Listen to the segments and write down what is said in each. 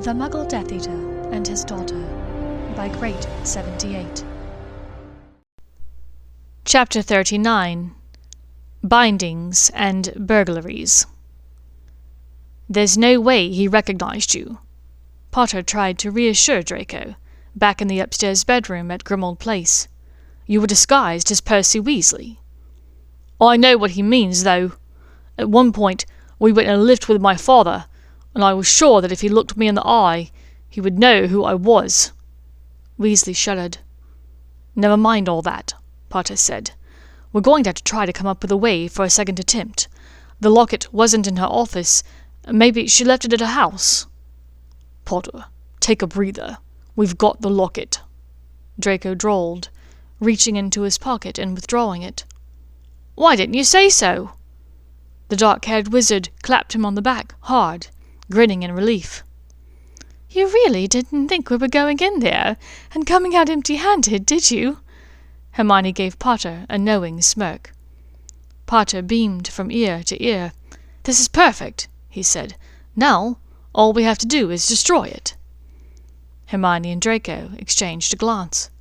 The Muggle Death Eater and His Daughter by Great 78. Chapter 39. Bindings and Burglaries. There's no way he recognized you. Potter tried to reassure Draco, back in the upstairs bedroom at Grimmauld Place. You were disguised as Percy Weasley. I know what he means, though. At one point, we went in a lift with my father, and I was sure that if he looked me in the eye, he would know who I was. Weasley shuddered. Never mind all that, Potter said. We're going to have to try to come up with a way for a second attempt. The locket wasn't in her office. Maybe she left it at her house. Potter, take a breather. We've got the locket, Draco drawled, reaching into his pocket and withdrawing it. Why didn't you say so? The dark-haired wizard clapped him on the back, hard, grinning in relief. You really didn't think we were going in there and coming out empty-handed, did you? Hermione gave Potter a knowing smirk. Potter beamed from ear to ear. This is perfect, he said. Now, all we have to do is destroy it. Hermione and Draco exchanged a glance.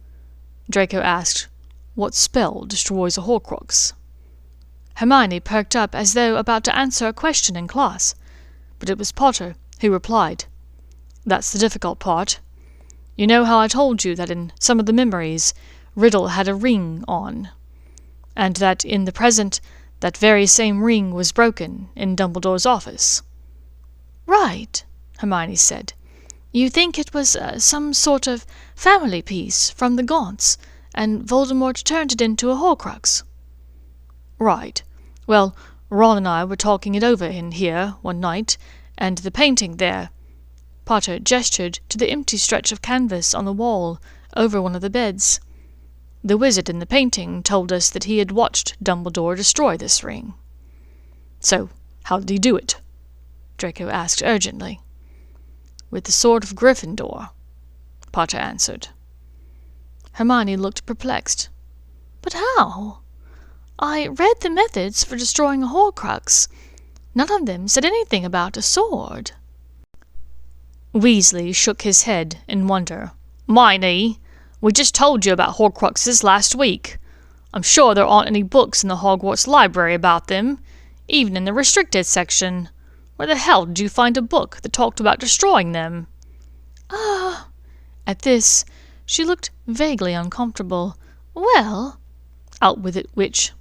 Draco asked, What spell destroys a Horcrux? Hermione perked up as though about to answer a question in class, but it was Potter who replied. That's the difficult part. You know how I told you that in some of the memories Riddle had a ring on, and that in the present that very same ring was broken in Dumbledore's office? Right, Hermione said. You think it was some sort of family piece from the Gaunts, and Voldemort turned it into a Horcrux? Right. Well, Ron and I were talking it over in here one night, and the painting there. Potter gestured to the empty stretch of canvas on the wall over one of the beds. The wizard in the painting told us that he had watched Dumbledore destroy this ring. So, how did he do it? Draco asked urgently. With the sword of Gryffindor, Potter answered. Hermione looked perplexed. But how? I read the methods for destroying a Horcrux. None of them said anything about a sword. Weasley shook his head in wonder. Miney, we just told you about Horcruxes last week. I'm sure there aren't any books in the Hogwarts library about them, even in the restricted section. Where the hell did you find a book that talked about destroying them? At this, she looked vaguely uncomfortable. Well, out with it, witch.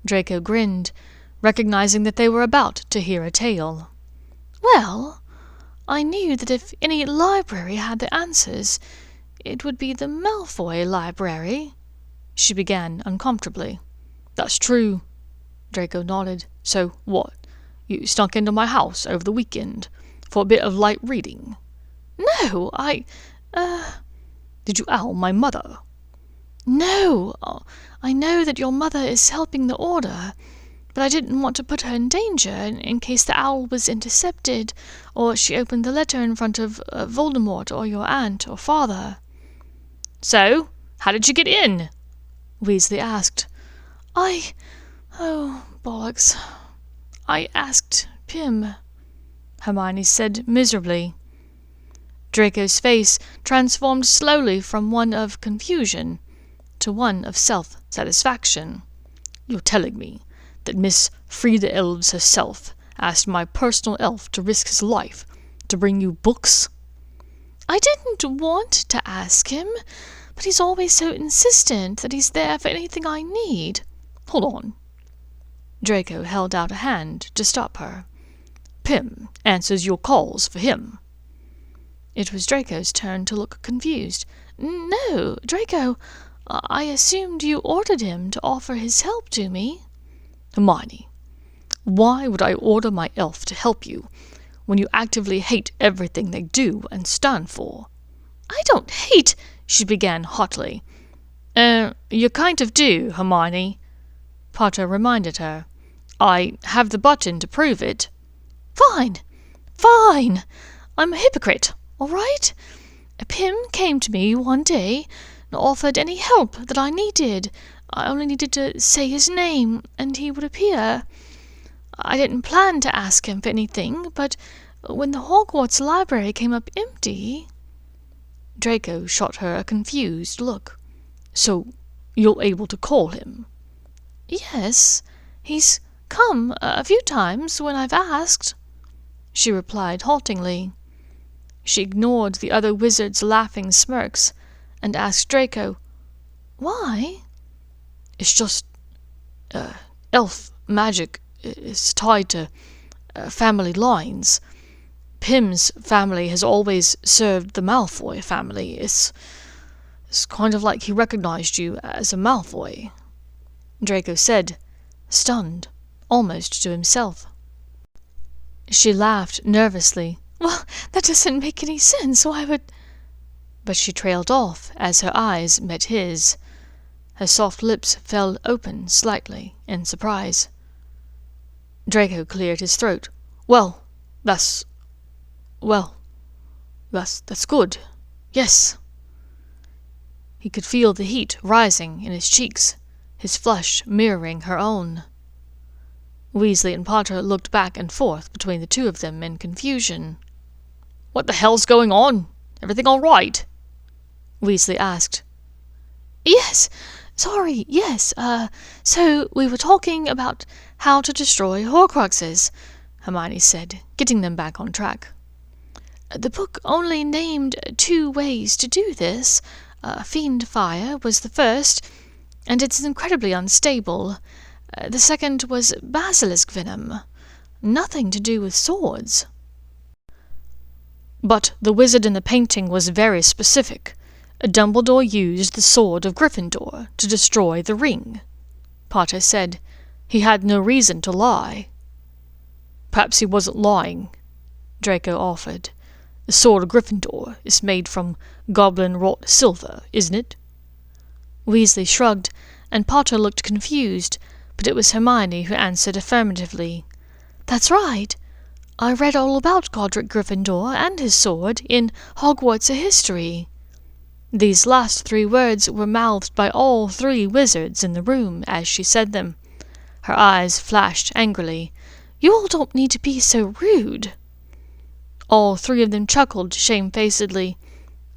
Draco grinned, recognizing that they were about to hear a tale. Well, I knew that if any library had the answers, it would be the Malfoy library, she began uncomfortably. That's true, Draco nodded. So what? You snuck into my house over the weekend for a bit of light reading? No, Did you owl my mother? No, I know that your mother is helping the Order, but I didn't want to put her in danger in case the owl was intercepted, or she opened the letter in front of Voldemort or your aunt or father. So, how did you get in? Weasley asked. Bollocks. I asked Pym, Hermione said miserably. Draco's face transformed slowly from one of confusion to one of self-satisfaction. You're telling me that Miss Frida Elves herself asked my personal elf to risk his life to bring you books? I didn't want to ask him, but he's always so insistent that he's there for anything I need. Hold on. Draco held out a hand to stop her. Pym answers your calls for him. It was Draco's turn to look confused. No, Draco, I assumed you ordered him to offer his help to me. Hermione, why would I order my elf to help you when you actively hate everything they do and stand for? I don't hate, she began hotly. You kind of do, Hermione, Potter reminded her. I have the button to prove it. Fine. I'm a hypocrite, all right? Pym came to me one day and offered any help that I needed. I only needed to say his name, and he would appear. I didn't plan to ask him for anything, but when the Hogwarts library came up empty—" Draco shot her a confused look. "So you're able to call him?" "Yes, he's come a few times when I've asked," she replied haltingly. She ignored the other wizards' laughing smirks and asked Draco, "Why?" "It's just, elf magic is tied to family lines. Pym's family has always served the Malfoy family. It's kind of like he recognized you as a Malfoy," Draco said, stunned, almost to himself. She laughed nervously. "Well, that doesn't make any sense. Why would—" But she trailed off as her eyes met his. Her soft lips fell open slightly in surprise. Draco cleared his throat. That's good. Yes." He could feel the heat rising in his cheeks, his flush mirroring her own. Weasley and Potter looked back and forth between the two of them in confusion. "What the hell's going on? Everything all right?" Weasley asked. Yes, so we were talking about how to destroy Horcruxes," Hermione said, getting them back on track. "The book only named 2 ways to do this. Fiend fire was the first, and it's incredibly unstable. The second was basilisk venom. Nothing to do with swords." "But the wizard in the painting was very specific. Dumbledore used the sword of Gryffindor to destroy the ring," Potter said. "He had no reason to lie." "Perhaps he wasn't lying," Draco offered. "The sword of Gryffindor is made from goblin-wrought silver, isn't it?" Weasley shrugged, and Potter looked confused, but it was Hermione who answered affirmatively. "That's right. I read all about Godric Gryffindor and his sword in Hogwarts: A History." These last 3 words were mouthed by all 3 wizards in the room as she said them. Her eyes flashed angrily. "You all don't need to be so rude." All 3 of them chuckled shamefacedly.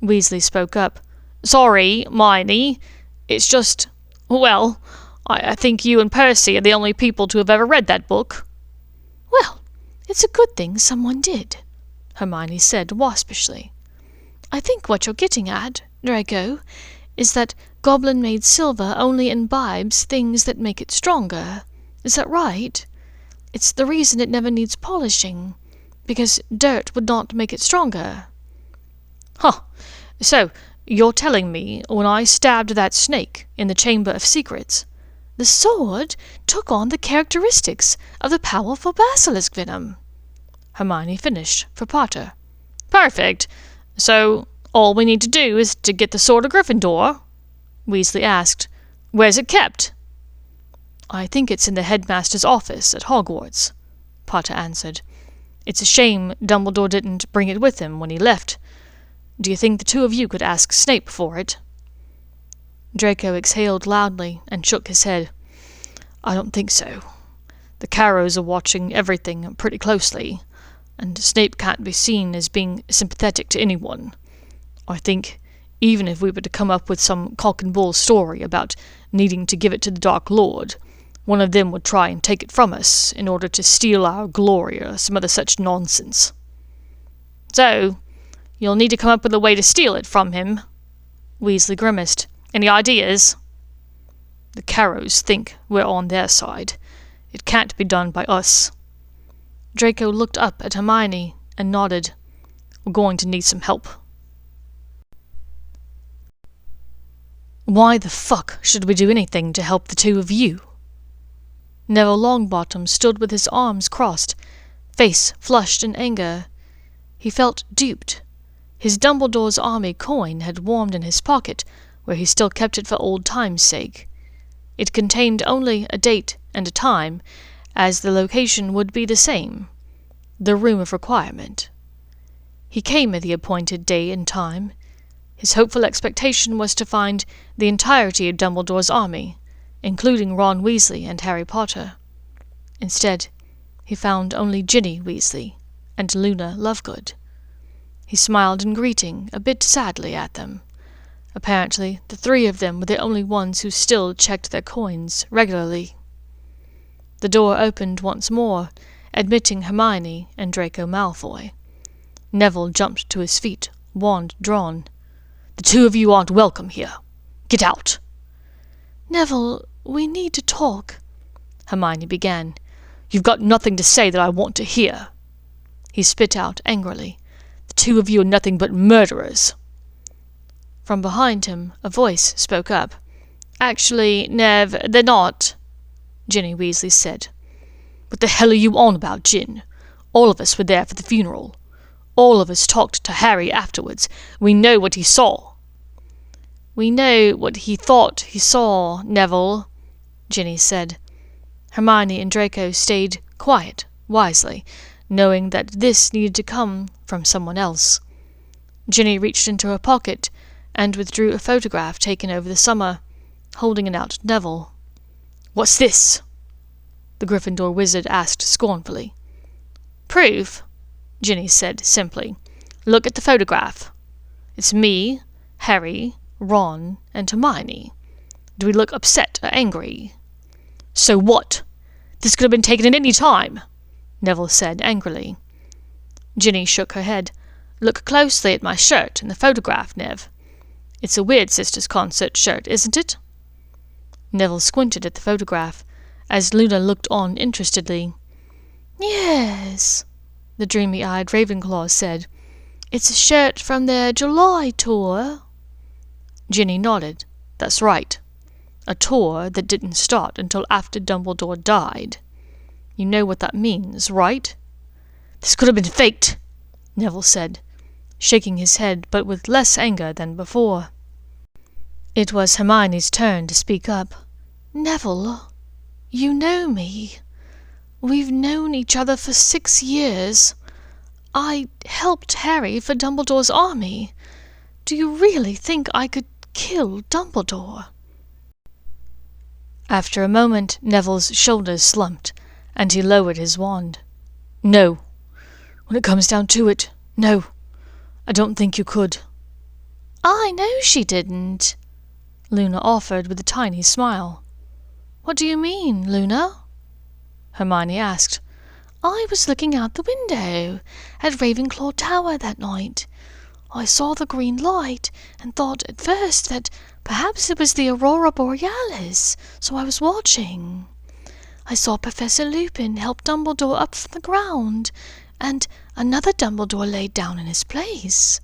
Weasley spoke up. "Sorry, Hermione. It's just, I think you and Percy are the only people to have ever read that book." "Well, it's a good thing someone did," Hermione said waspishly. "I think what you're getting at, Draco, is that goblin-made silver only imbibes things that make it stronger. Is that right? It's the reason it never needs polishing, because dirt would not make it stronger." "Huh. So, you're telling me when I stabbed that snake in the Chamber of Secrets, the sword took on the characteristics of the powerful basilisk venom?" Hermione finished for Potter. "Perfect. So, all we need to do is to get the sword of Gryffindor?" Weasley asked. "Where's it kept?" "I think it's in the headmaster's office at Hogwarts," Potter answered. "It's a shame Dumbledore didn't bring it with him when he left. Do you think the 2 of you could ask Snape for it?" Draco exhaled loudly and shook his head. "I don't think so. The Carrows are watching everything pretty closely, and Snape can't be seen as being sympathetic to anyone. I think, even if we were to come up with some cock-and-bull story about needing to give it to the Dark Lord, one of them would try and take it from us in order to steal our glory or some other such nonsense." "So, you'll need to come up with a way to steal it from him." Weasley grimaced. "Any ideas?" "The Carrows think we're on their side. It can't be done by us." Draco looked up at Hermione and nodded. "We're going to need some help." "Why the fuck should we do anything to help the 2 of you?" Neville Longbottom stood with his arms crossed, face flushed in anger. He felt duped. His Dumbledore's army coin had warmed in his pocket, where he still kept it for old time's sake. It contained only a date and a time, as the location would be the same, the room of requirement. He came at the appointed day and time. His hopeful expectation was to find the entirety of Dumbledore's army, including Ron Weasley and Harry Potter. Instead, he found only Ginny Weasley and Luna Lovegood. He smiled in greeting, a bit sadly at them. Apparently, the three of them were the only ones who still checked their coins regularly. The door opened once more, admitting Hermione and Draco Malfoy. Neville jumped to his feet, wand drawn. "The two of you aren't welcome here. Get out!" "Neville, we need to talk," Hermione began. "You've got nothing to say that I want to hear," he spit out angrily. "The two of you are nothing but murderers." From behind him, a voice spoke up. "Actually, Nev, they're not," Ginny Weasley said. "What the hell are you on about, Gin? All of us were there for the funeral. All of us talked to Harry afterwards. We know what he saw." "We know what he thought he saw, Neville," Ginny said. Hermione and Draco stayed quiet, wisely, knowing that this needed to come from someone else. Ginny reached into her pocket and withdrew a photograph taken over the summer, holding it out to Neville. "What's this?" the Gryffindor wizard asked scornfully. "Proof," Ginny said simply. "Look at the photograph. It's me, Harry, Ron, and Hermione. Do we look upset or angry?" "So what? This could have been taken at any time," Neville said angrily. Ginny shook her head. "Look closely at my shirt in the photograph, Nev. It's a Weird Sisters concert shirt, isn't it?" Neville squinted at the photograph, as Luna looked on interestedly. "Yes," the dreamy-eyed Ravenclaw said. "It's a shirt from their July tour." Ginny nodded. "That's right. A tour that didn't start until after Dumbledore died. You know what that means, right?" "This could have been faked," Neville said, shaking his head but with less anger than before. It was Hermione's turn to speak up. "Neville, you know me. We've known each other for 6 years. I helped Harry for Dumbledore's army. Do you really think I could kill Dumbledore?" After a moment, Neville's shoulders slumped, and he lowered his wand. "No. When it comes down to it, no. I don't think you could." "I know she didn't," Luna offered with a tiny smile. "What do you mean, Luna?" Hermione asked. "I was looking out the window at Ravenclaw Tower that night. I saw the green light and thought at first that perhaps it was the Aurora Borealis, so I was watching. I saw Professor Lupin help Dumbledore up from the ground, and another Dumbledore laid down in his place.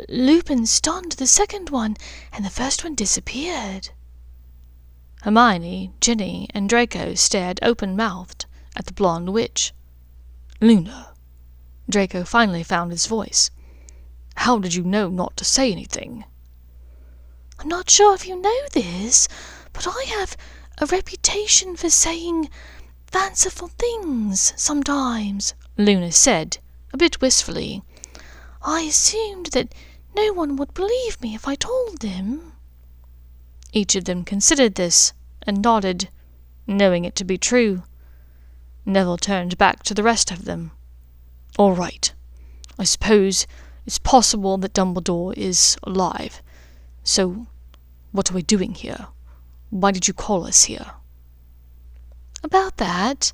Lupin stunned the second one, and the first one disappeared." Hermione, Ginny, and Draco stared open-mouthed at the blonde witch. "Luna," Draco finally found his voice. "How did you know not to say anything?" "I'm not sure if you know this, but I have a reputation for saying fanciful things sometimes," Luna said, a bit wistfully. "I assumed that no one would believe me if I told them." Each of them considered this and nodded, knowing it to be true. Neville turned back to the rest of them. "All right. I suppose it's possible that Dumbledore is alive. So, what are we doing here? Why did you call us here?" "About that,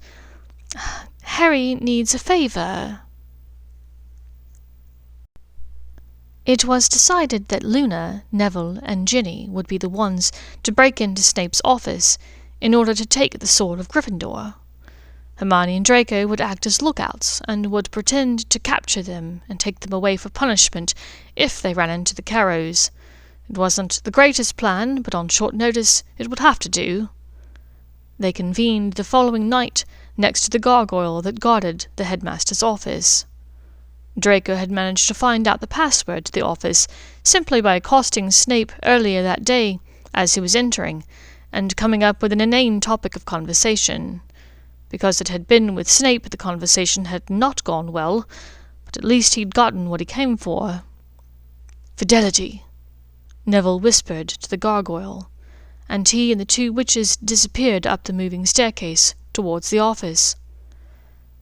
Harry needs a favor." It was decided that Luna, Neville, and Ginny would be the ones to break into Snape's office in order to take the sword of Gryffindor. Hermione and Draco would act as lookouts and would pretend to capture them and take them away for punishment if they ran into the Carrows. It wasn't the greatest plan, but on short notice it would have to do. They convened the following night next to the gargoyle that guarded the headmaster's office. Draco had managed to find out the password to the office simply by accosting Snape earlier that day as he was entering, and coming up with an inane topic of conversation. Because it had been with Snape, the conversation had not gone well, but at least he'd gotten what he came for. "Fidelity," Neville whispered to the gargoyle, and he and the two witches disappeared up the moving staircase towards the office.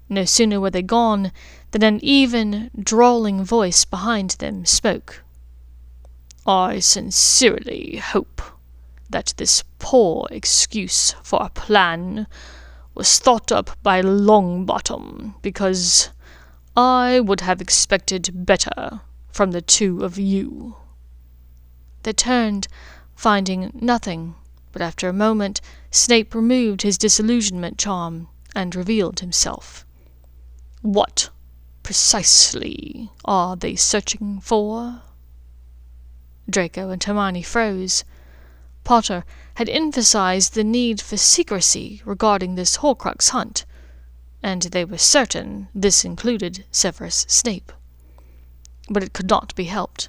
No sooner were they gone than an even, drawling voice behind them spoke. "I sincerely hope that this poor excuse for a plan was thought up by Longbottom, because I would have expected better from the two of you." They turned, finding nothing, but after a moment Snape removed his disillusionment charm and revealed himself. "What precisely are they searching for?" Draco and Hermione froze. Potter had emphasized the need for secrecy regarding this Horcrux hunt, and they were certain this included Severus Snape. But it could not be helped.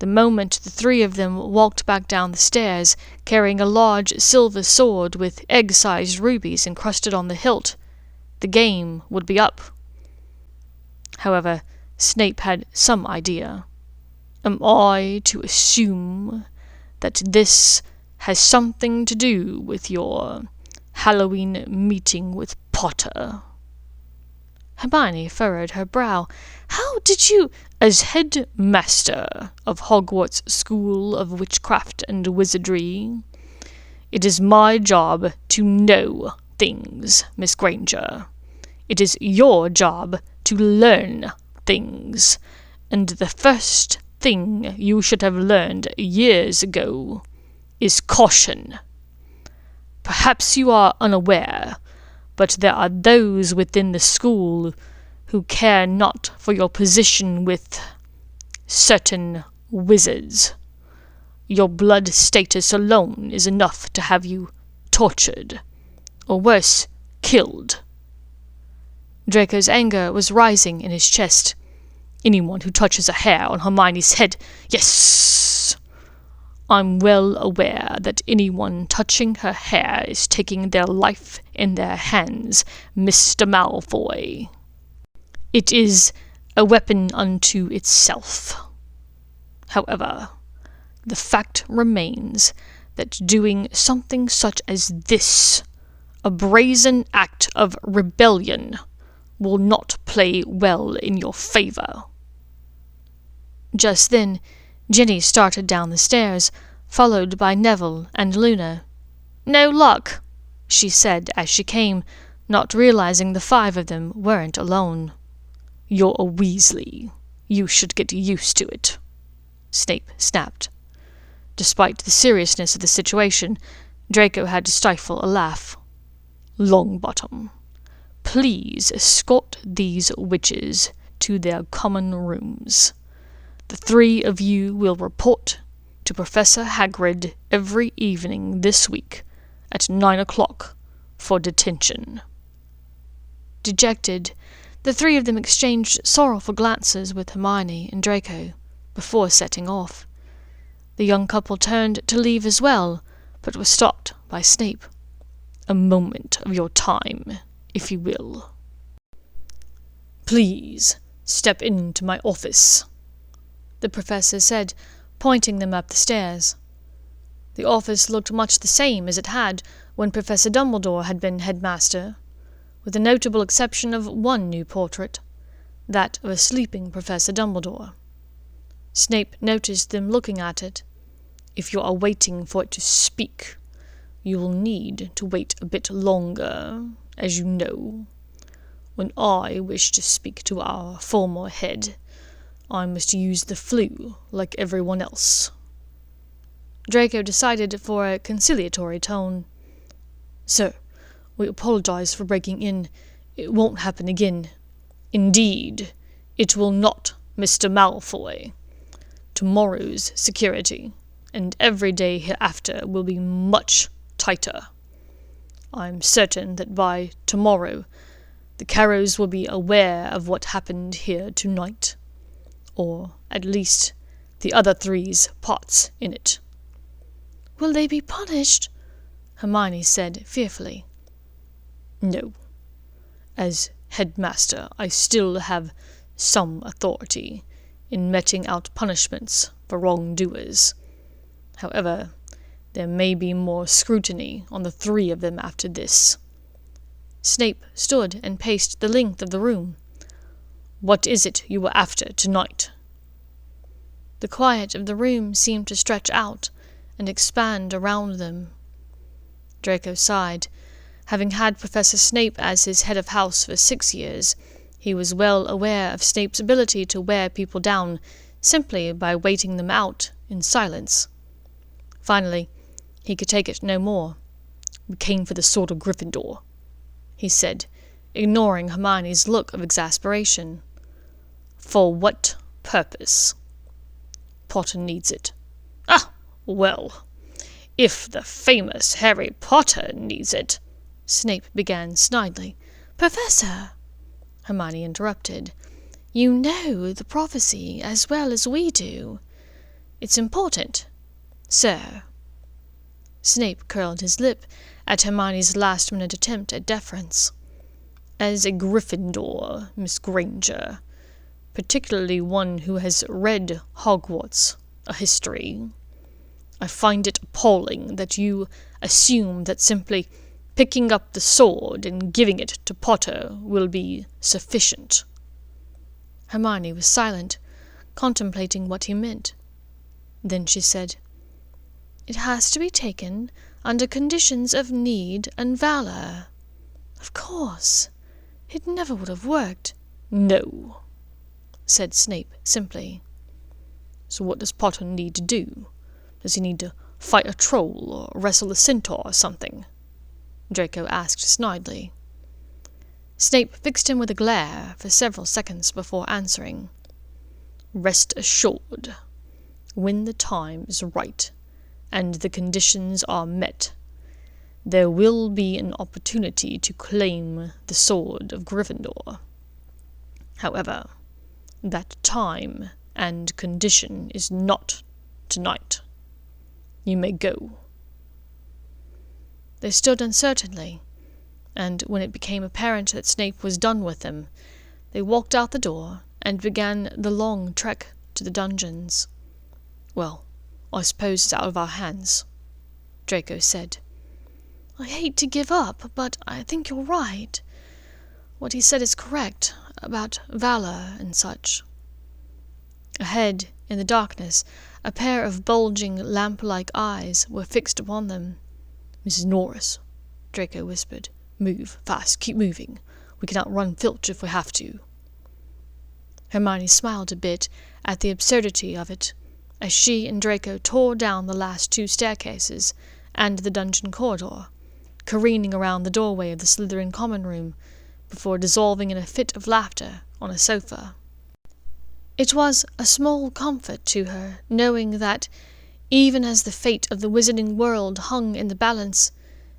The moment the three of them walked back down the stairs, carrying a large silver sword with egg-sized rubies encrusted on the hilt, the game would be up. However, Snape had some idea. "Am I to assume that this has something to do with your Halloween meeting with Potter?" Hermione furrowed her brow. "How did you—" "As head master of Hogwarts School of Witchcraft and Wizardry, it is my job to know things, Miss Granger. It is your job to learn things, and the first thing you should have learned years ago is caution. Perhaps you are unaware, but there are those within the school who care not for your position with certain wizards. Your blood status alone is enough to have you tortured, or worse, killed." Draco's anger was rising in his chest. "Anyone who touches a hair on Hermione's head— Yes! I'm well aware that anyone touching her hair is taking their life in their hands, Mr. Malfoy. It is a weapon unto itself. However, the fact remains that doing something such as this, a brazen act of rebellion, will not play well in your favor." Just then, Ginny started down the stairs, followed by Neville and Luna. "No luck," she said as she came, not realizing the five of them weren't alone. "You're a Weasley. You should get used to it," Snape snapped. Despite the seriousness of the situation, Draco had to stifle a laugh. "Longbottom, please escort these witches to their common rooms. The three of you will report to Professor Hagrid every evening this week at 9 o'clock for detention." Dejected, the three of them exchanged sorrowful glances with Hermione and Draco before setting off. The young couple turned to leave as well, but were stopped by Snape. "A moment of your time, if you will. Please step into my office," the professor said, pointing them up the stairs. The office looked much the same as it had when Professor Dumbledore had been headmaster, with the notable exception of one new portrait, that of a sleeping Professor Dumbledore. Snape noticed them looking at it. "If you are waiting for it to speak, you will need to wait a bit longer, as you know. When I wish to speak to our former head, I must use the flu like everyone else." Draco decided for a conciliatory tone. "Sir, we apologize for breaking in. It won't happen again." "Indeed, it will not, Mr. Malfoy. Tomorrow's security, and every day hereafter, will be much tighter. I'm certain that by tomorrow the Carrows will be aware of what happened here tonight, or at least the other three's parts in it." "Will they be punished?" Hermione said fearfully. "No. As headmaster, I still have some authority in meting out punishments for wrongdoers. However, there may be more scrutiny on the three of them after this. Snape stood and paced the length of the room. "What is it you were after tonight?" The quiet of the room seemed to stretch out and expand around them. Draco sighed. Having had Professor Snape as his head of house for 6 years, he was well aware of Snape's ability to wear people down simply by waiting them out in silence. Finally, he could take it no more. "We came for the sword of Gryffindor," he said, ignoring Hermione's look of exasperation. "For what purpose?" "Potter needs it." "Ah, well, if the famous Harry Potter needs it," Snape began snidely. "Professor," Hermione interrupted, "you know the prophecy as well as we do. It's important, sir." Snape curled his lip at Hermione's last-minute attempt at deference. "As a Gryffindor, Miss Granger, particularly one who has read Hogwarts, a history, I find it appalling that you assume that simply picking up the sword and giving it to Potter will be sufficient." Hermione was silent, contemplating what he meant. Then she said, "It has to be taken under conditions of need and valor. Of course, it never would have worked." "No," said Snape simply. "So what does Potter need to do? Does he need to fight a troll or wrestle a centaur or something?" Draco asked snidely. Snape fixed him with a glare for several seconds before answering. "Rest assured, when the time is right and the conditions are met, there will be an opportunity to claim the sword of Gryffindor. However, that time and condition is not tonight. You may go." They stood uncertainly, and when it became apparent that Snape was done with them, they walked out the door and began the long trek to the dungeons. "Well, I suppose it's out of our hands," Draco said. "I hate to give up, but I think you're right. What he said is correct, about valor and such." Ahead, in the darkness, a pair of bulging, lamp-like eyes were fixed upon them. "Mrs. Norris," Draco whispered, "move, fast, keep moving. We can outrun Filch if we have to." Hermione smiled a bit at the absurdity of it, as she and Draco tore down the last 2 staircases and the dungeon corridor, careening around the doorway of the Slytherin common room, before dissolving in a fit of laughter on a sofa. It was a small comfort to her, knowing that, even as the fate of the wizarding world hung in the balance,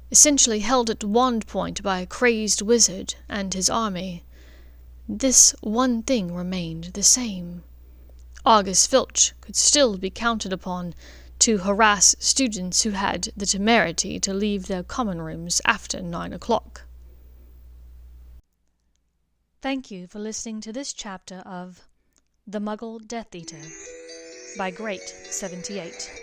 essentially held at wand point by a crazed wizard and his army, this one thing remained the same. Argus Filch could still be counted upon to harass students who had the temerity to leave their common rooms after 9 o'clock. Thank you for listening to this chapter of The Muggle Death Eater by Great78.